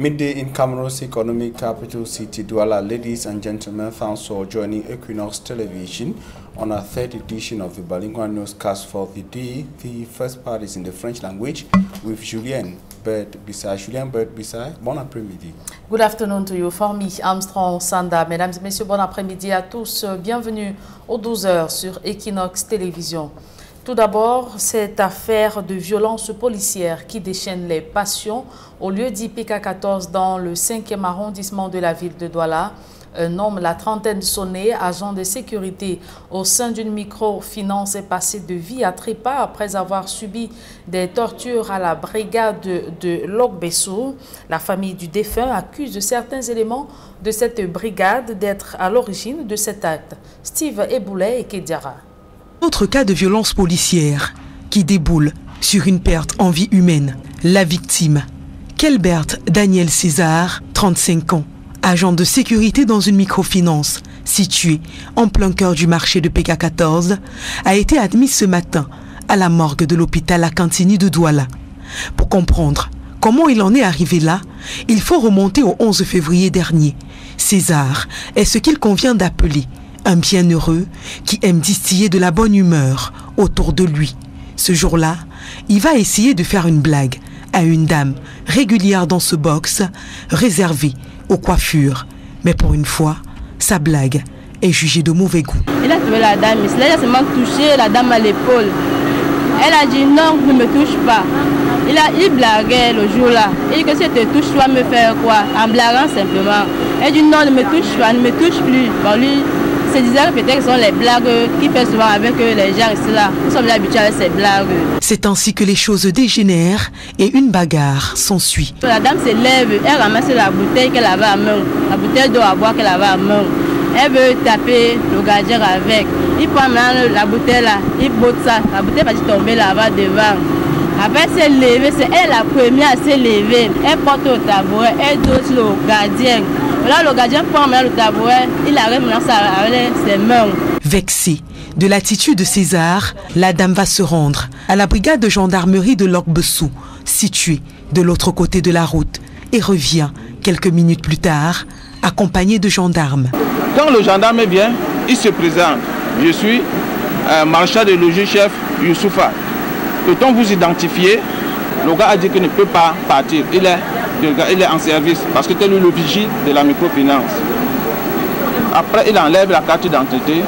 Midday in Cameroon's economic capital city, Douala. Ladies and gentlemen, thanks for joining Equinox Television on our third edition of the bilingual newscast for the day. The first part is in the French language with Julien Bird-Bissay. Julien Bird-Bissay, bon après-midi. Good afternoon to you, Formi Armstrong Sanda. Mesdames et messieurs, bon après-midi à tous. Bienvenue aux 12h sur Equinox Télévision. Tout d'abord, cette affaire de violence policière qui déchaîne les passions au lieu dit PK14 dans le 5e arrondissement de la ville de Douala. Un homme, la trentaine sonnée, agent de sécurité au sein d'une microfinance, est passé de vie à trépas après avoir subi des tortures à la brigade de Lok-Bessou. La famille du défunt accuse certains éléments de cette brigade d'être à l'origine de cet acte. Steve Eboulet et Kediara. Autre cas de violence policière qui déboule sur une perte en vie humaine. La victime, Kelbert Daniel César, 35 ans, agent de sécurité dans une microfinance située en plein cœur du marché de PK14, a été admis ce matin à la morgue de l'hôpital Akantini de Douala. Pour comprendre comment il en est arrivé là, il faut remonter au 11 février dernier. César est ce qu'il convient d'appeler un bienheureux qui aime distiller de la bonne humeur autour de lui. Ce jour-là, il va essayer de faire une blague à une dame régulière dans ce box réservé aux coiffures. Mais pour une fois, sa blague est jugée de mauvais goût. Il a trouvé la dame, il a seulement touché la dame à l'épaule. Elle a dit non, ne me touche pas. Il blaguait le jour-là. Il dit que si tu te touches, tu vas me faire quoi? En blaguant simplement. Elle dit non, ne me touche pas, ne me touche plus. Bon, lui, se disait peut-être que ce sont les blagues qu'il fait souvent avec les gens ici là. Nous sommes habitués à ces blagues. C'est ainsi que les choses dégénèrent et une bagarre s'ensuit. La dame se lève, elle ramasse la bouteille qu'elle avait à main, la bouteille d'eau à boire qu'elle avait à main. Elle veut taper le gardien avec. Il prend maintenant la bouteille là, il botte ça, la bouteille va tomber là-bas devant. Après elle s'est levée, c'est elle la première à se lever. Elle porte au tabouret, elle dose le gardien. Là, le gardien prend le tabouret, il arrête maintenant ça avec ses mains. Vexée de l'attitude de César, la dame va se rendre à la brigade de gendarmerie de Lok-Bessou, située de l'autre côté de la route, et revient quelques minutes plus tard, accompagnée de gendarmes. Quand le gendarme vient, il se présente. Je suis marchand de logis-chef Youssoufa. Peut-on vous identifier? Le gars a dit qu'il ne peut pas partir. Il est en service parce que c'est lui le vigile de la microfinance. Après, il enlève la carte d'identité,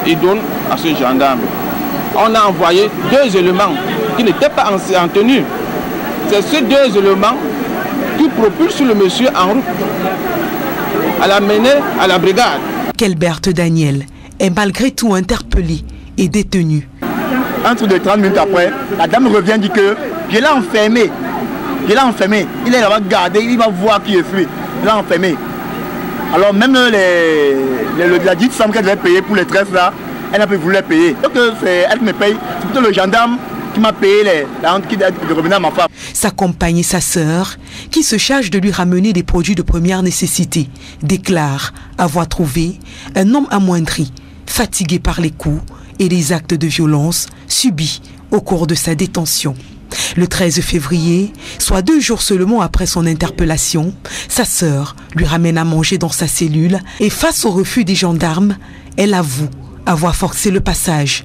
il donne à ce gendarme. On a envoyé 2 éléments qui n'étaient pas en tenue. C'est ces 2 éléments qui propulsent le monsieur en route à l'amener à la brigade. Kelbert Daniel est malgré tout interpellé et détenu. Entre 30 minutes après, la dame revient dit que je l'ai enfermé. Je l'ai enfermé. Il est là-bas gardé, il va voir qui est fuit. Il l'a enfermé. Alors même la dite somme qu'elle devait payer pour les tresses là, elle n'a pas voulu les payer. Donc c'est elle qui me paye. C'est plutôt le gendarme qui m'a payé la honte qui revenait à ma femme. Sa compagne et sa sœur, qui se chargent de lui ramener des produits de première nécessité, déclarent avoir trouvé un homme amoindri, fatigué par les coups et les actes de violence subis au cours de sa détention. Le 13 février, soit 2 jours seulement après son interpellation, sa sœur lui ramène à manger dans sa cellule et face au refus des gendarmes, elle avoue avoir forcé le passage.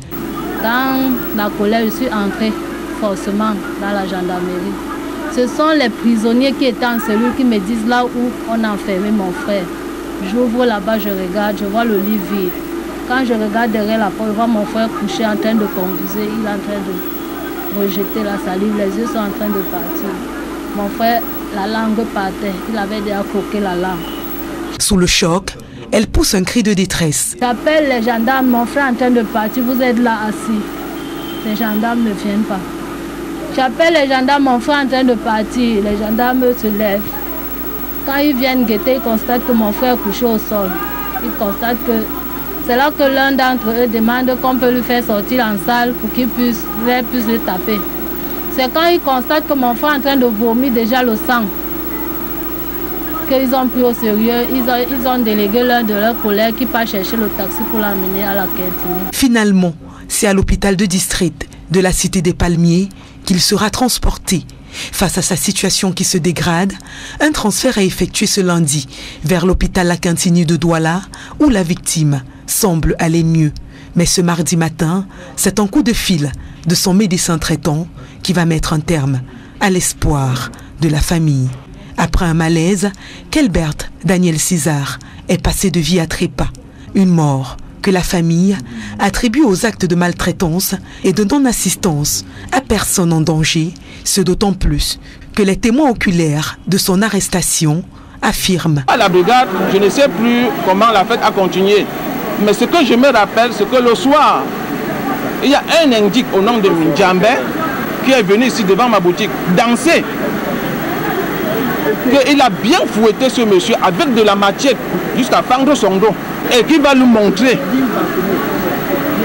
Dans la colère, je suis entrée forcément dans la gendarmerie. Ce sont les prisonniers qui étaient en cellule qui me disent là où on a enfermé mon frère. J'ouvre là-bas, je regarde, je vois le lit vide. Quand je regarde derrière la porte, je vois mon frère couché en train de confuser, il est en train de rejeter la salive, les yeux sont en train de partir. Mon frère, la langue partait, il avait déjà croqué la langue. Sous le choc, elle pousse un cri de détresse. J'appelle les gendarmes, mon frère est en train de partir, vous êtes là assis. Les gendarmes ne viennent pas. J'appelle les gendarmes, mon frère est en train de partir, les gendarmes se lèvent. Quand ils viennent guetter, ils constatent que mon frère est couché au sol. Ils constatent que c'est là que l'un d'entre eux demande qu'on peut lui faire sortir en salle pour qu'il puisse le taper. C'est quand ils constatent que mon frère est en train de vomir déjà le sang qu'ils ont pris au sérieux. Ils ont délégué l'un de leurs collègues qui part chercher le taxi pour l'amener à la cantine. Finalement, c'est à l'hôpital de district de la Cité des Palmiers qu'il sera transporté Face à sa situation qui se dégrade, un transfert est effectué ce lundi vers l'hôpital La Cantini de Douala où la victime semble aller mieux. Mais ce mardi matin, c'est un coup de fil de son médecin traitant qui va mettre un terme à l'espoir de la famille. Après un malaise, Kelbert Daniel César est passé de vie à trépas. Une mort que la famille attribue aux actes de maltraitance et de non-assistance à personne en danger, ce d'autant plus que les témoins oculaires de son arrestation affirment. À la brigade, je ne sais plus comment la fête a continué, mais ce que je me rappelle, c'est que le soir, il y a un indique au nom de Ndjambe qui est venu ici devant ma boutique danser. Il a bien fouetté ce monsieur avec de la machette jusqu'à fendre son dos et qui va lui montrer.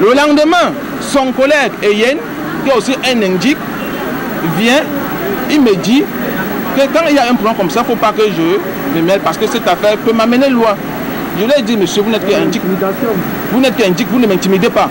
Le lendemain, son collègue Eyen, qui est aussi un indique, vient, il me dit que quand il y a un problème comme ça, il ne faut pas que je me mette parce que cette affaire peut m'amener loin. Je lui ai dit, monsieur, vous n'êtes qu'indique. Vous n'êtes qu'indique, vous ne m'intimidez pas.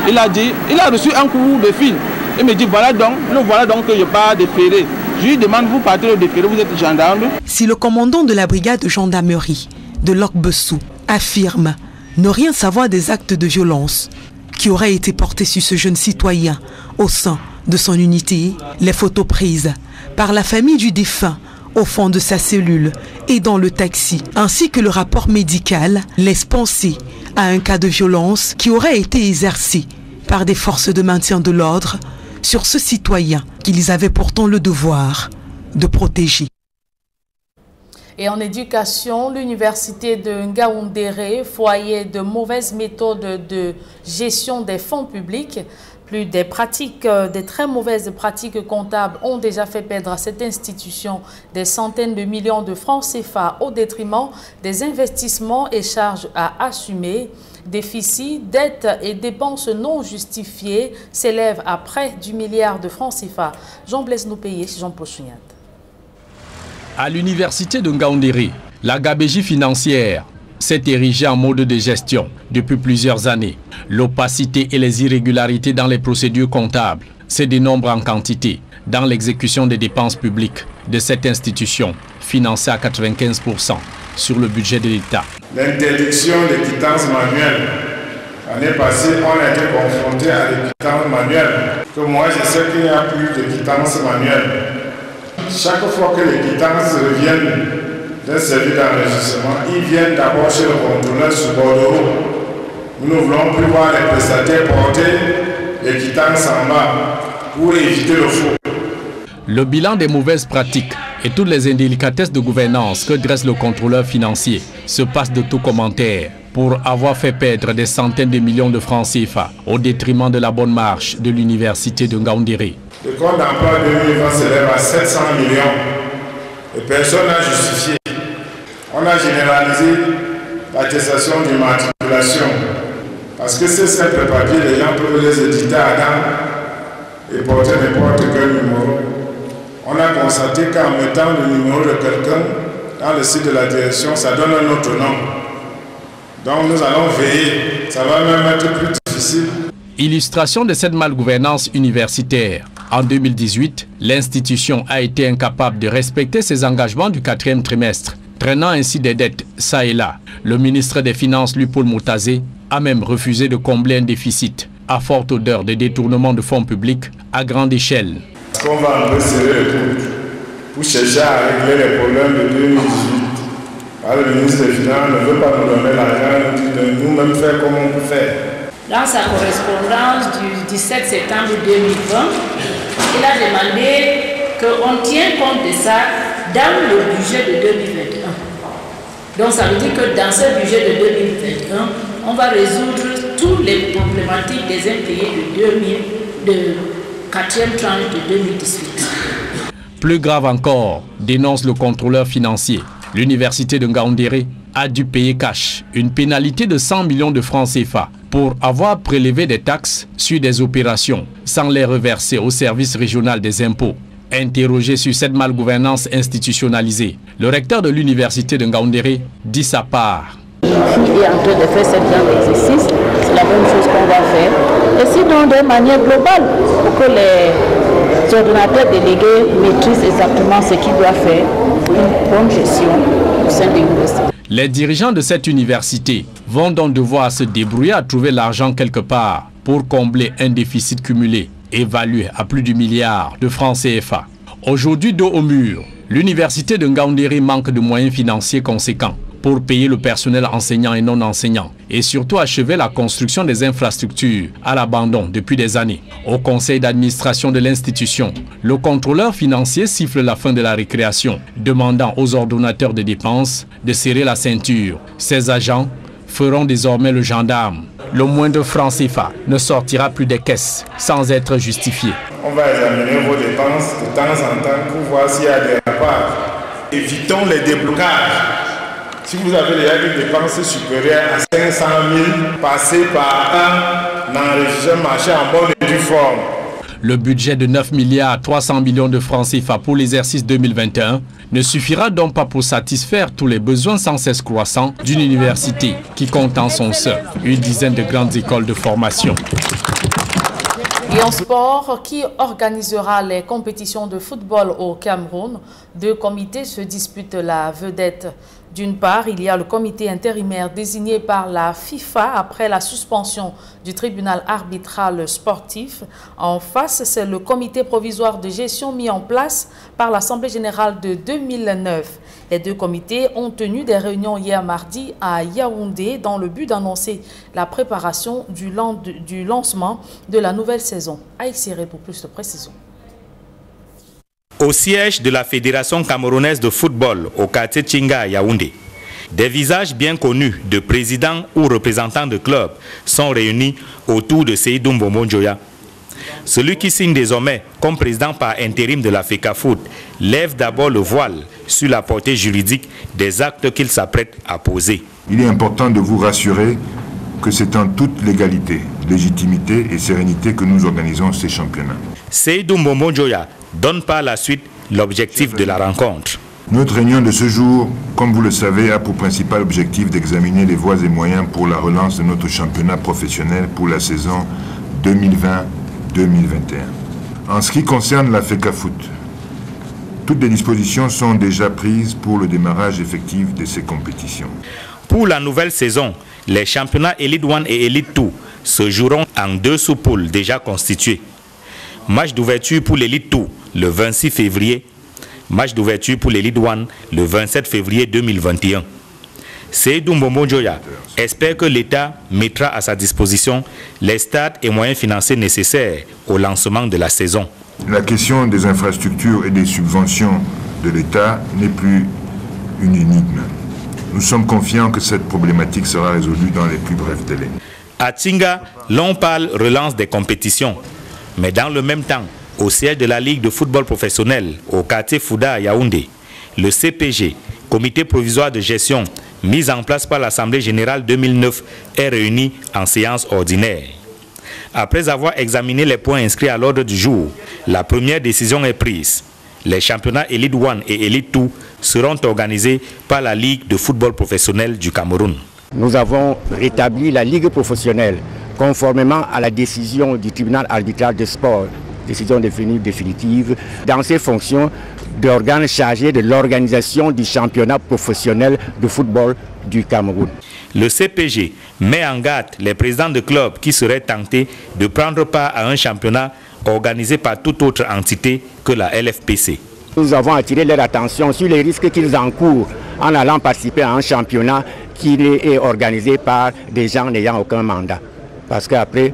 Il a dit, il a reçu un coup de fil. Il me dit, voilà donc que je pars déférer. Je lui demande, vous partez au déféré, vous êtes gendarme. Si le commandant de la brigade de gendarmerie de Lok-Bessou affirme ne rien savoir des actes de violence qui auraient été portés sur ce jeune citoyen au sein de son unité, les photos prises par la famille du défunt au fond de sa cellule et dans le taxi, ainsi que le rapport médical, laissent penser à un cas de violence qui aurait été exercé par des forces de maintien de l'ordre sur ce citoyen qu'ils avaient pourtant le devoir de protéger. Et en éducation, l'université de Ngaoundéré, foyer de mauvaises méthodes de gestion des fonds publics, plus des très mauvaises pratiques comptables ont déjà fait perdre à cette institution des centaines de millions de francs CFA au détriment des investissements et charges à assumer. Déficits, dettes et dépenses non justifiées s'élèvent à près du milliard de francs CFA. Jean-Blaise Noupayé, Jean-Paul Chougnat. À l'université de Ngaoundéré, la gabégie financière s'est érigée en mode de gestion depuis plusieurs années. L'opacité et les irrégularités dans les procédures comptables se dénombrent en quantité dans l'exécution des dépenses publiques de cette institution, financée à 95% sur le budget de l'État. L'interdiction des quittances manuelles. L'année passée, on a été confronté à des quittances manuelles. Que moi, je sais qu'il n'y a plus de quittances manuelles. Chaque fois que les quittances reviennent d'un service d'enregistrement, ils viennent d'abord chez le contrôleur sur Bordeaux. Nous ne voulons plus voir les prestataires porter les quittances en bas pour éviter le faux. Le bilan des mauvaises pratiques et toutes les indélicatesses de gouvernance que dresse le contrôleur financier se passe de tout commentaire pour avoir fait perdre des centaines de millions de francs CFA au détriment de la bonne marche de l'université de Ngaoundéré. Le compte d'emploi 2020 s'élève à 700 millions et personne n'a justifié. On a généralisé l'attestation d'immatriculation parce que ces simples papiers, les gens peuvent les éditer à dents et porter n'importe quel numéro. On a constaté qu'en mettant le numéro de quelqu'un dans le site de la direction, ça donne un autre nom. Donc nous allons veiller, ça va même être plus difficile. Illustration de cette malgouvernance universitaire. En 2018, l'institution a été incapable de respecter ses engagements du 4e trimestre, traînant ainsi des dettes ça et là. Le ministre des Finances, Lupaul Moutazé, a même refusé de combler un déficit à forte odeur de détournement de fonds publics à grande échelle. Est-ce qu'on va un peu serrer le coude pour chercher à régler les problèmes de 2018? Alors, le ministre des Finances ne veut pas nous donner l'argent, il dit de nous-mêmes faire comme on peut faire. Dans sa correspondance du 17 septembre 2020, il a demandé qu'on tienne compte de ça dans le budget de 2021. Donc ça veut dire que dans ce budget de 2021, on va résoudre toutes les problématiques des impayés de 4e tranche de 2018. Plus grave encore, dénonce le contrôleur financier. L'université de Ngaoundéré a dû payer cash une pénalité de 100 millions de francs CFA pour avoir prélevé des taxes sur des opérations sans les reverser au service régional des impôts. Interrogé sur cette malgouvernance institutionnalisée, le recteur de l'université de Ngaoundéré dit sa part. Qui est en train de faire cette genre d'exercice, c'est la même chose qu'on va faire. Et sinon, de manière globale, pour que les ordonnateurs délégués maîtrisent exactement ce qu'ils doivent faire pour une bonne gestion au sein de l'université. Les dirigeants de cette université vont donc devoir se débrouiller à trouver l'argent quelque part pour combler un déficit cumulé évalué à plus du milliard de francs CFA. Aujourd'hui, dos au mur, l'université de Ngaoundéré manque de moyens financiers conséquents pour payer le personnel enseignant et non enseignant et surtout achever la construction des infrastructures à l'abandon depuis des années. Au conseil d'administration de l'institution, le contrôleur financier siffle la fin de la récréation, demandant aux ordonnateurs de dépenses de serrer la ceinture. Ces agents feront désormais le gendarme. Le moindre franc CFA ne sortira plus des caisses sans être justifié. On va examiner vos dépenses de temps en temps pour voir s'il y a des rapports. Évitons les déblocages. Si vous avez déjà une dépense supérieure à 500 000, passez par un enregistrement marché en bonne et due forme. Le budget de 9 milliards 300 millions de francs CFA pour l'exercice 2021 ne suffira donc pas pour satisfaire tous les besoins sans cesse croissants d'une université qui compte en son sein une dizaine de grandes écoles de formation. Et en sport, qui organisera les compétitions de football au Cameroun? Deux comités se disputent la vedette. D'une part, il y a le comité intérimaire désigné par la FIFA après la suspension du tribunal arbitral sportif. En face, c'est le comité provisoire de gestion mis en place par l'Assemblée générale de 2009. Les deux comités ont tenu des réunions hier mardi à Yaoundé dans le but d'annoncer la préparation du lancement de la nouvelle saison. Aïssiré pour plus de précision. Au siège de la Fédération camerounaise de football au quartier Tchinga à Yaoundé, des visages bien connus de présidents ou représentants de clubs sont réunis autour de Seydou Mbombo Njoya. Celui qui signe désormais comme président par intérim de la FECAFOOT lève d'abord le voile sur la portée juridique des actes qu'il s'apprête à poser. Il est important de vous rassurer que c'est en toute légalité, légitimité et sérénité que nous organisons ces championnats. Seydou Mbombo Njoya donne par la suite l'objectif de la rencontre. Notre réunion de ce jour, comme vous le savez, a pour principal objectif d'examiner les voies et moyens pour la relance de notre championnat professionnel pour la saison 2020-2021. En ce qui concerne la FECAFOOT, toutes les dispositions sont déjà prises pour le démarrage effectif de ces compétitions. Pour la nouvelle saison, les championnats Elite 1 et Elite 2 se joueront en deux sous-poules déjà constituées. Match d'ouverture pour l'Elite 2 le 26 février, match d'ouverture pour l'Elite 1 le 27 février 2021. Seydou Mbombo Njoya espère que l'État mettra à sa disposition les stades et moyens financiers nécessaires au lancement de la saison. La question des infrastructures et des subventions de l'État n'est plus une énigme. Nous sommes confiants que cette problématique sera résolue dans les plus brefs délais. À Tchinga, l'on parle relance des compétitions. Mais dans le même temps, au siège de la Ligue de football professionnel au quartier Fouda à Yaoundé, le CPG, comité provisoire de gestion mis en place par l'Assemblée générale 2009, est réuni en séance ordinaire. Après avoir examiné les points inscrits à l'ordre du jour, la première décision est prise. Les championnats Elite 1 et Elite 2 seront organisés par la Ligue de football professionnel du Cameroun. Nous avons rétabli la Ligue professionnelle conformément à la décision du tribunal arbitral de sport, décision devenue définitive, dans ses fonctions d'organe chargé de l'organisation du championnat professionnel de football du Cameroun. Le CPG met en garde les présidents de clubs qui seraient tentés de prendre part à un championnat organisé par toute autre entité que la LFPC. Nous avons attiré leur attention sur les risques qu'ils encourent en allant participer à un championnat qui est organisé par des gens n'ayant aucun mandat. Parce qu'après,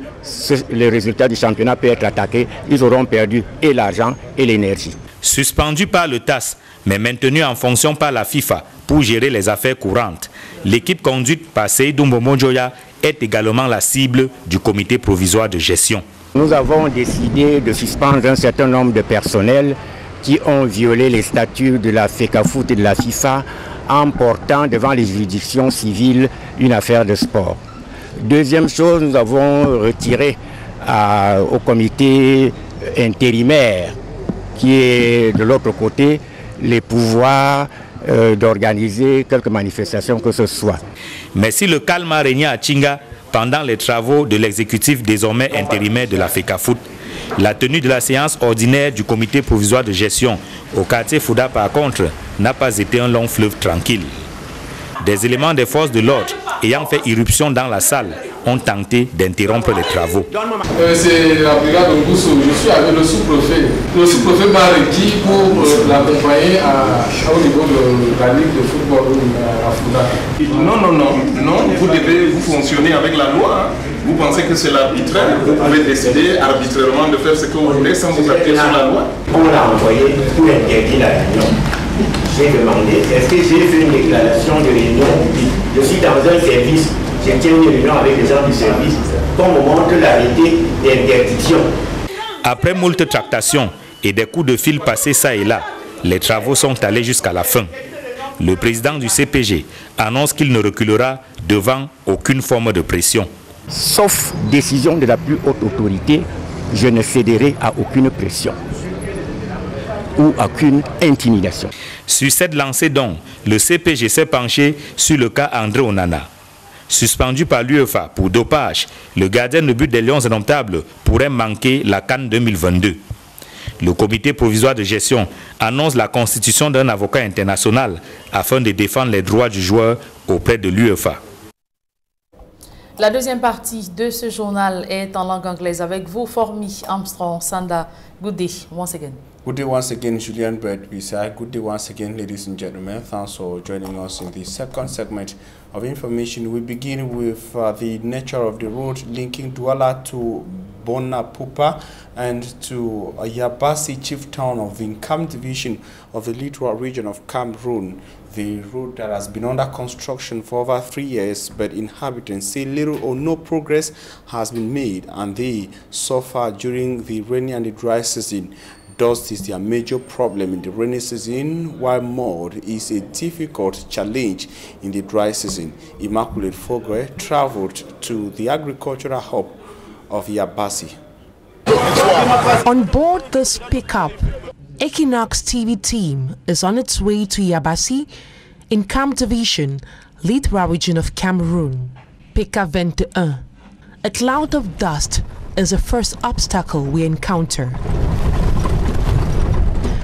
le résultat du championnat peut être attaqué, ils auront perdu et l'argent et l'énergie. Suspendu par le TAS, mais maintenu en fonction par la FIFA pour gérer les affaires courantes, l'équipe conduite par Seydou Mbombo Njoya est également la cible du comité provisoire de gestion. Nous avons décidé de suspendre un certain nombre de personnels qui ont violé les statuts de la FECAFOOT et de la FIFA en portant devant les juridictions civiles une affaire de sport. Deuxième chose, nous avons retiré au comité intérimaire, qui est de l'autre côté, les pouvoirs d'organiser quelques manifestations que ce soit. Mais si le calme a régné à Tchinga pendant les travaux de l'exécutif désormais intérimaire de la FECAFOOT, La tenue de la séance ordinaire du comité provisoire de gestion au quartier Fouda, par contre, n'a pas été un long fleuve tranquille. Des éléments des forces de l'ordre ayant fait irruption dans la salle ont tenté d'interrompre les travaux. C'est la brigade de Goussou. Je suis avec le sous-préfet. Le sous-préfet m'a requis pour l'accompagner au niveau de la ligue de football à Fouda. Non, vous fonctionnez avec la loi. Hein. Vous pensez que c'est l'arbitraire. Vous pouvez décider arbitrairement de faire ce que vous voulez sans vous appuyer sur la loi. On l'a envoyé pour interdire la réunion. J'ai demandé, est-ce que j'ai fait une déclaration de réunion? Je suis dans un service, je tiens une réunion avec les gens du service, qu'on me montre l'arrêté d'interdiction. Après moult tractations et des coups de fil passés ça et là, les travaux sont allés jusqu'à la fin. Le président du CPG annonce qu'il ne reculera devant aucune forme de pression. Sauf décision de la plus haute autorité, je ne céderai à aucune pression ou à aucune intimidation. Sur cette lancée donc, le CPG s'est penché sur le cas André Onana. Suspendu par l'UEFA pour dopage, le gardien de but des Lions indomptables pourrait manquer la CAN 2022. Le comité provisoire de gestion annonce la constitution d'un avocat international afin de défendre les droits du joueur auprès de l'UEFA. La deuxième partie de ce journal est en langue anglaise avec vous, Formi Armstrong Sanda. Good day once again. Good day once again, Julian Brett-Bissac. Good day once again, ladies and gentlemen. Thanks for joining us in the second segment of information. We begin with the nature of the road linking Douala to Bonapupa and to Yabasi, chief town of the Nkam division of the Littoral region of Cameroon. The road that has been under construction for over 3 years, but inhabitants say little or no progress has been made, and they suffer during the rainy and the dry season. Dust is their major problem in the rainy season, while mud is a difficult challenge in the dry season. Immaculate Fogre traveled to the agricultural hub of Yabasi. On board this pickup, Equinox TV team is on its way to Yabasi in Nkam Division, Littoral region of Cameroon. Pickup 21. A cloud of dust is the first obstacle we encounter.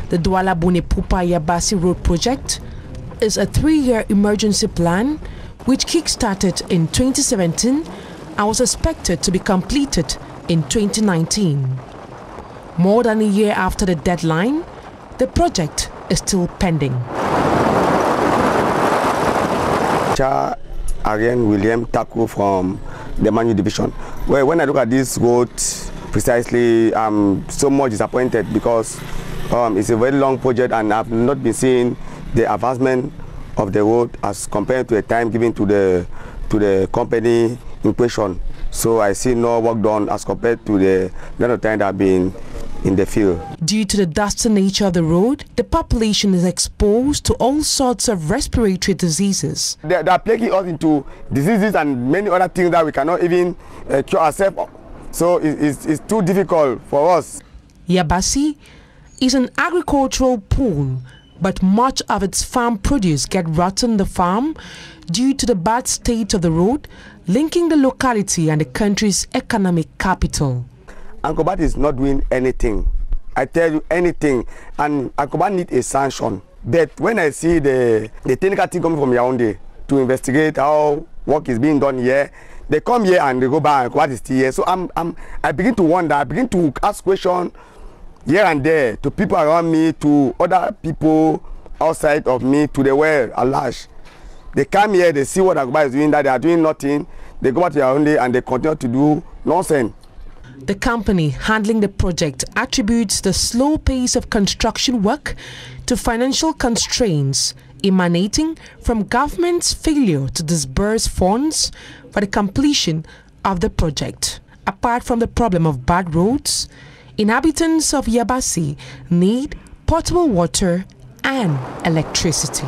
The Douala Bonapupa Yabasi Road project is a 3-year emergency plan which kick-started in 2017 and was expected to be completed in 2019. More than a year after the deadline, the project is still pending. Ariane William Taku from the Manu division. Well, when I look at this road precisely, I'm so much disappointed because it's a very long project and I've not been seeing the advancement of the road as compared to the time given to the company in question. So I see no work done as compared to the amount of time that I've been in the field. Due to the dusty nature of the road, the population is exposed to all sorts of respiratory diseases. They are plaguing us into diseases and many other things that we cannot even cure ourselves. So it's too difficult for us. Yabasi is an agricultural pool, but much of its farm produce get rotten the farm due to the bad state of the road linking the locality and the country's economic capital. Ankobat is not doing anything. I tell you anything, and Ankobat needs a sanction. But when I see the technical team coming from Yaoundé to investigate how work is being done here, they come here and they go back. Ankobat is still here. So I begin to wonder. I begin to ask questions here and there to people around me, to other people outside of me, to the world at large. They come here, they see what Ankobat is doing, that they are doing nothing. They go back to Yaoundé and they continue to do nonsense. The company handling the project attributes the slow pace of construction work to financial constraints emanating from government's failure to disburse funds for the completion of the project. Apart from the problem of bad roads, inhabitants of Yabasi need potable water and electricity.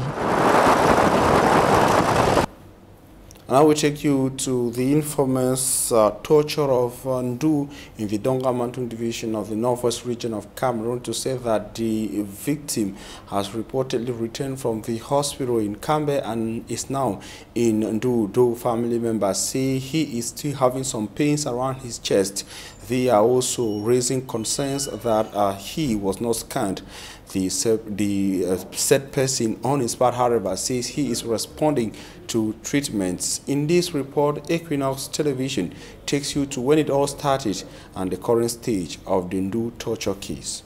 And I will take you to the infamous torture of Ndu in the Donga-Mantung division of the northwest region of Cameroon to say that the victim has reportedly returned from the hospital in Kambe and is now in Ndu. Though family members say he is still having some pains around his chest, they are also raising concerns that he was not scanned. The said person on his part, however, says he is responding to treatments. In this report, Equinox Television takes you to when it all started and the current stage of the Ndu torture case.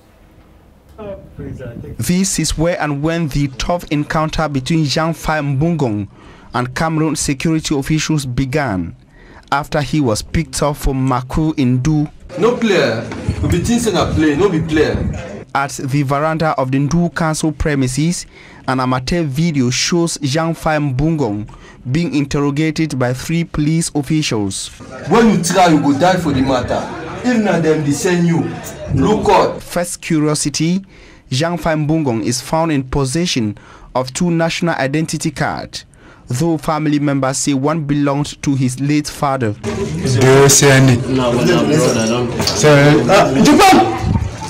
This is where and when the tough encounter between Jean-Fai Mbungong and Cameroon security officials began, after he was picked up from Maku in Ndu. No player, we be thinking a play, no be player. At the veranda of the Ndu Council premises, an amateur video shows Jean-Fai Mbungong being interrogated by 3 police officials. When you try, you go die for the matter. If not them, they send you. Look out. First curiosity, Jean-Fai Mbungong is found in possession of 2 national identity cards, though family members say one belonged to his late father.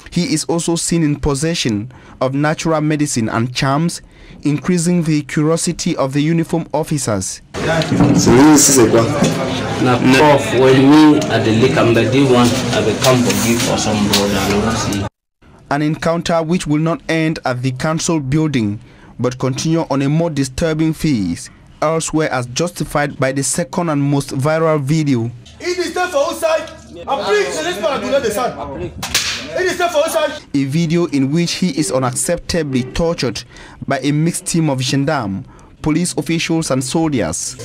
He is also seen in possession of natural medicine and charms, increasing the curiosity of the uniformed officers. An encounter which will not end at the council building, but continue on a more disturbing phase elsewhere, as justified by the second and most viral video. A video in which he is unacceptably tortured by a mixed team of gendarmes, police officials and soldiers.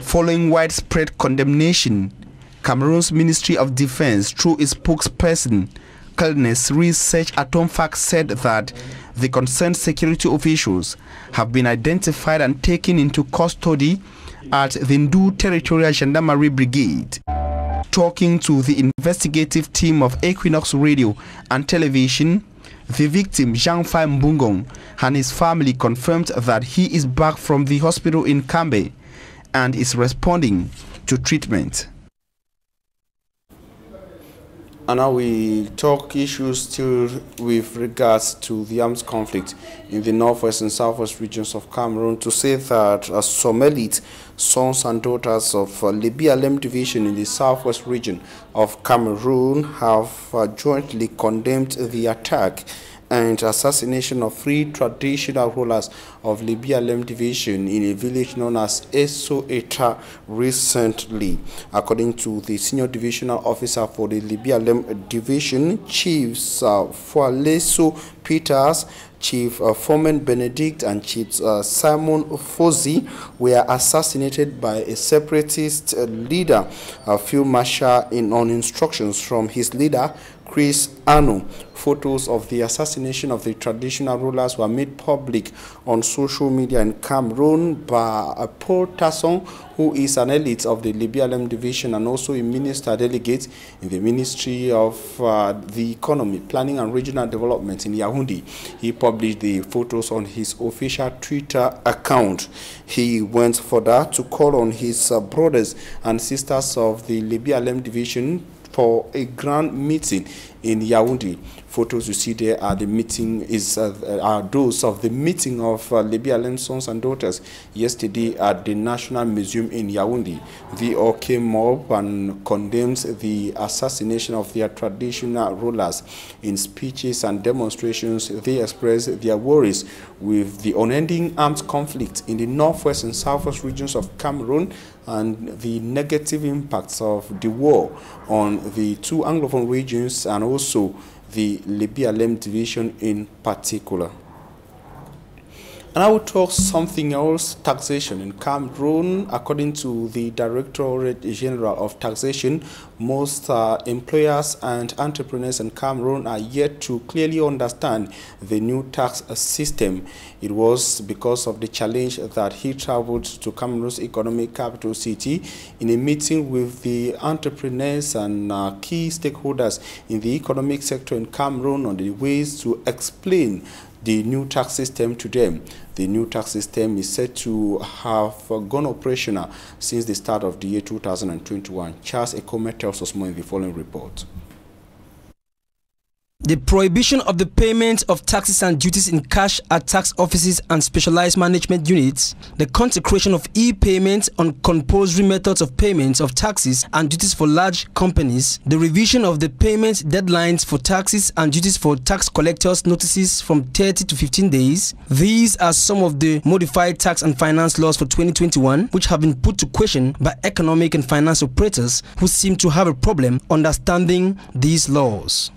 Following widespread condemnation, Cameroon's Ministry of Defense, through its spokesperson, Colonel Research Atomfac, said that the concerned security officials have been identified and taken into custody at the Ndu Territorial Gendarmerie Brigade. Talking to the investigative team of Equinox Radio and Television, the victim, Jean-Fai Mbungong, and his family confirmed that he is back from the hospital in Kambe and is responding to treatment. And now we talk issues still with regards to the armed conflict in the northwest and southwest regions of Cameroon, to say that some elite sons and daughters of Libya Lem division in the southwest region of Cameroon have jointly condemned the attack and assassination of 3 traditional rulers of Libya Lem division in a village known as Eso Eta recently. According to the senior divisional officer for the Libya Lem division, Chiefs Fualeso Peters, Chief Foreman Benedict and Chief Simon Fozi were assassinated by a separatist leader, Field Marshal, on instructions from his leader, Chris Ano. Photos of the assassination of the traditional rulers were made public on social media in Cameroon by Paul Tasson, who is an elite of the Libya Lem division and also a minister delegate in the Ministry of the Economy, Planning and Regional Development in Yaoundé. He published the photos on his official Twitter account. He went further to call on his brothers and sisters of the Libya Lem division for a grand meeting in Yaoundé. Photos you see there are those of the meeting of Libya Lem sons and daughters yesterday at the National Museum in Yaoundé. They all came up and condemned the assassination of their traditional rulers. In speeches and demonstrations, they expressed their worries with the unending armed conflict in the northwest and southwest regions of Cameroon and the negative impacts of the war on the 2 Anglophone regions and also the Libya Lem division in particular. And I will talk something else, taxation in Cameroon. According to the Directorate General of Taxation, most employers and entrepreneurs in Cameroon are yet to clearly understand the new tax system. It was because of the challenge that he traveled to Cameroon's economic capital city in a meeting with the entrepreneurs and key stakeholders in the economic sector in Cameroon on the ways to explain the new tax system to them. The new tax system is said to have gone operational since the start of the year 2021. Charles Ekome tells us more in the following report. The prohibition of the payment of taxes and duties in cash at tax offices and specialized management units, the consecration of e-payments on compulsory methods of payments of taxes and duties for large companies, the revision of the payment deadlines for taxes and duties for tax collectors' notices from 30 to 15 days. These are some of the modified tax and finance laws for 2021, which have been put to question by economic and finance operators who seem to have a problem understanding these laws.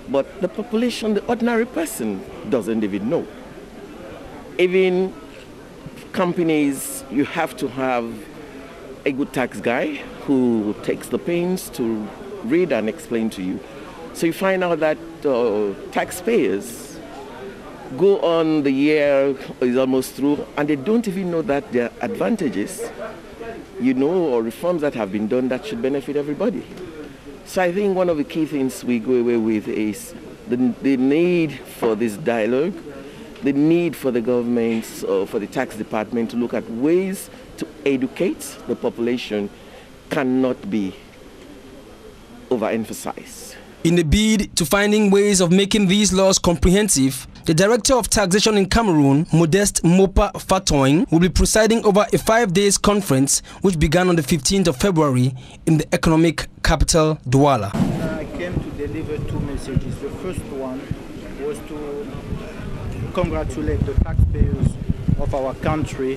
But the population, the ordinary person, doesn't even know. Even companies, you have to have a good tax guy who takes the pains to read and explain to you. So you find out that taxpayers go on, the year is almost through, and they don't even know that there are advantages, or reforms that have been done that should benefit everybody. So I think one of the key things we go away with is the need for this dialogue, the need for the government, for the tax department to look at ways to educate the population cannot be overemphasized. In the bid to finding ways of making these laws comprehensive, the Director of Taxation in Cameroon, Modeste Mopa Fatoing, will be presiding over a 5-day conference which began on the 15th of February in the economic capital, Douala. I came to deliver two messages. The first one was to congratulate the taxpayers of our country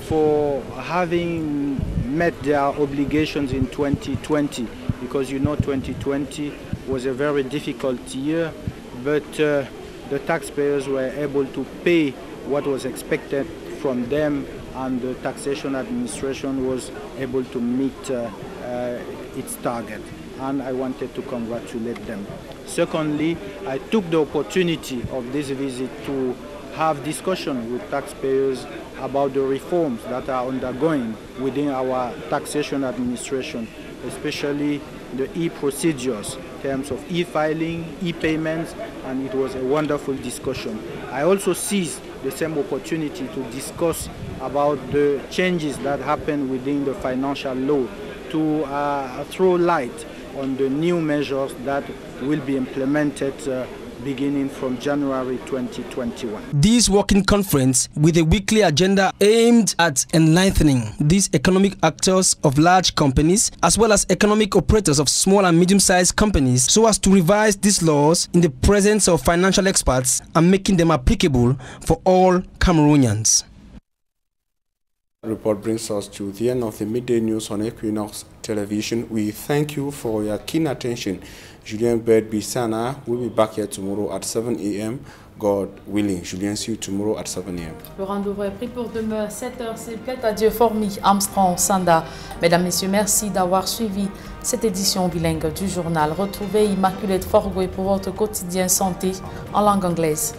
for having met their obligations in 2020, because 2020 was a very difficult year, but the taxpayers were able to pay what was expected from them, and the taxation administration was able to meet its target, and I wanted to congratulate them. Secondly, I took the opportunity of this visit to have discussion with taxpayers about the reforms that are undergoing within our taxation administration, especially the e-procedures in terms of e-filing, e-payments, and it was a wonderful discussion. I also seized the same opportunity to discuss about the changes that happen within the financial law, to throw light on the new measures that will be implemented beginning from January 2021. This working conference, with a weekly agenda aimed at enlightening these economic actors of large companies as well as economic operators of small and medium-sized companies, so as to revise these laws in the presence of financial experts and making them applicable for all Cameroonians. The report brings us to the end of the midday news on Equinox Television. We thank you for your keen attention. Julien Bird Bissana will be back here tomorrow at 7 a.m. God willing. Julien, see you tomorrow at 7 a.m. Le rendez-vous est pris pour demain 7h, s'il plaît à Dieu, Formi, Armstrong, Sanda. Mesdames, Messieurs, merci d'avoir suivi cette édition bilingue du journal. Retrouvez Immaculée Forgoué pour votre quotidien santé en langue anglaise.